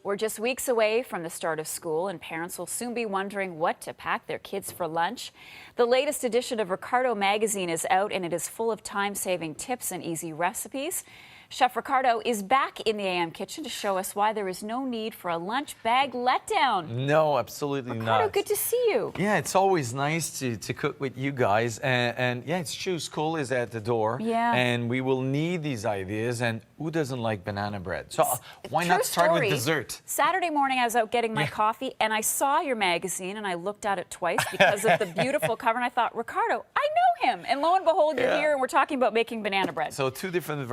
We're just weeks away from the start of school, and parents will soon be wondering what to pack their kids for lunch. The latest edition of Ricardo Magazine is out, and it is full of time-saving tips and easy recipes. Chef Ricardo is back in the AM kitchen to show us why there is no need for a lunch bag letdown. No, absolutely Ricardo, not. good to see you. Yeah, it's always nice to cook with you guys. And yeah, it's true, school is at the door. Yeah. And we will need these ideas. And who doesn't like banana bread? So why True not start story. with dessert? Saturday morning, I was out getting my coffee, and I saw your magazine, and I looked at it twice because of the beautiful cover, and I thought, Ricardo, I know him. And lo and behold, you're here, and we're talking about making banana bread. So two different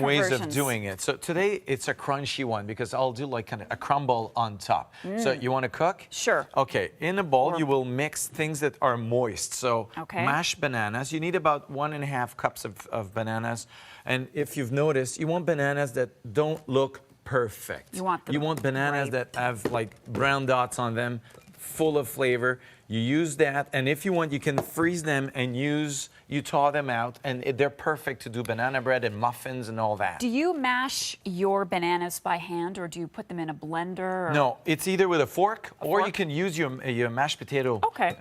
ways of doing it. So today it's a crunchy one because I'll do like kind of a crumble on top. So you want to cook? Sure. Okay. In a bowl, you will mix things that are moist. So mashed bananas. You need about 1.5 cups of bananas. And if you've noticed, you want bananas that don't look perfect. You want bananas that have like brown dots on them, full of flavor. You use that, and if you want, you can freeze them and you thaw them out, and they're perfect to do banana bread and muffins and all that. Do you mash your bananas by hand, or do you put them in a blender? Or? No, it's either with a fork, or you can use your mashed potato. Okay.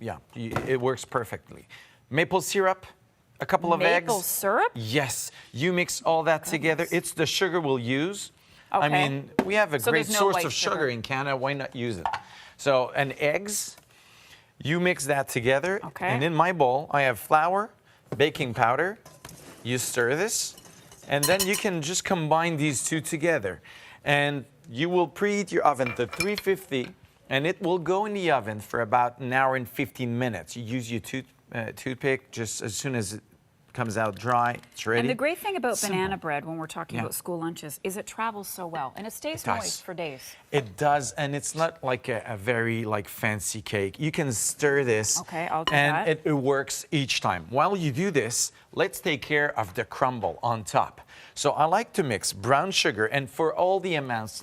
Yeah, it works perfectly. Maple syrup, a couple of eggs. Maple syrup? Yes. You mix all that together. It's the sugar we'll use. Okay. I mean, we have a great no source white of sugar in Canada. Why not use it? So, and eggs, you mix that together. Okay. And in my bowl, I have flour, baking powder. You stir this, and then you can just combine these two together. And you will preheat your oven to 350, and it will go in the oven for about 1 hour and 15 minutes. You use your toothpick just as soon as it comes out dry, it's ready. And the great thing about banana bread when we're talking about school lunches is it travels so well, and it stays moist for days. It does, and it's not like a very fancy cake. You can stir this, I'll do that. And it works each time. While you do this, let's take care of the crumble on top. So I like to mix brown sugar, and for all the amounts,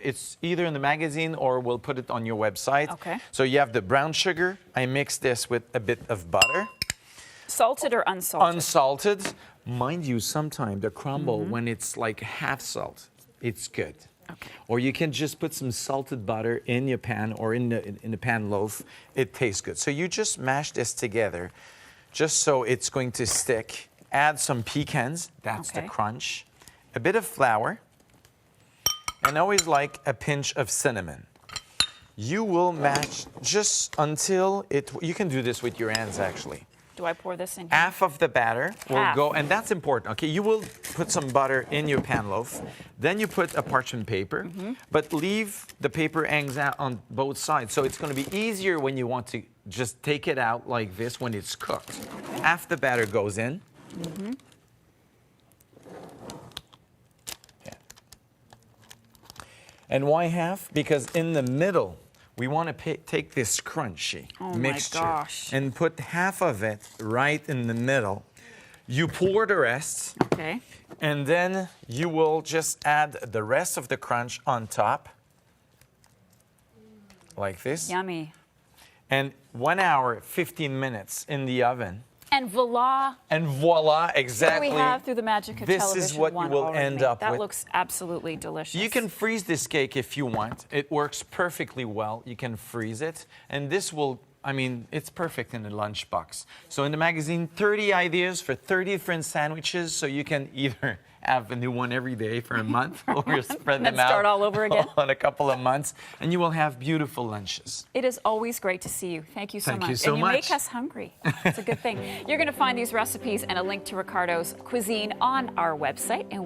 it's either in the magazine or we'll put it on your website. Okay. So you have the brown sugar. I mix this with a bit of butter. Salted or unsalted? Unsalted. Mind you, sometimes the crumble, when it's like half salt, it's good. Okay. Or you can just put some salted butter in your pan or in the pan loaf. It tastes good. So you just mash this together just so it's going to stick. Add some pecans. That's the crunch. A bit of flour. And always like a pinch of cinnamon. You will mash just until you can do this with your hands actually. Do I pour this in here? Half of the batter will go, and that's important. Okay, you will put some butter in your pan loaf. Then you put a parchment paper, but leave the paper hangs out on both sides. So it's going to be easier when you want to just take it out like this when it's cooked. Half the batter goes in. And why half? Because in the middle, we want to take this crunchy mixture and put half of it right in the middle. You pour the rest, and then you will just add the rest of the crunch on top, like this. Yummy. And 1 hour, 15 minutes in the oven. And voila. And voila, exactly. What do we have through the magic of television? This is what you will end up with. That looks absolutely delicious. You can freeze this cake if you want. It works perfectly well. You can freeze it. And this will, I mean, it's perfect in a lunchbox. So in the magazine, 30 ideas for 30 different sandwiches. So you can either have a new one every day for a month or spread them out start all over again on a couple of months. And you will have beautiful lunches. It is always great to see you. Thank you so much. Thank you so much. much. And you make us hungry. It's a good thing. You're going to find these recipes and a link to Ricardo's cuisine on our website. And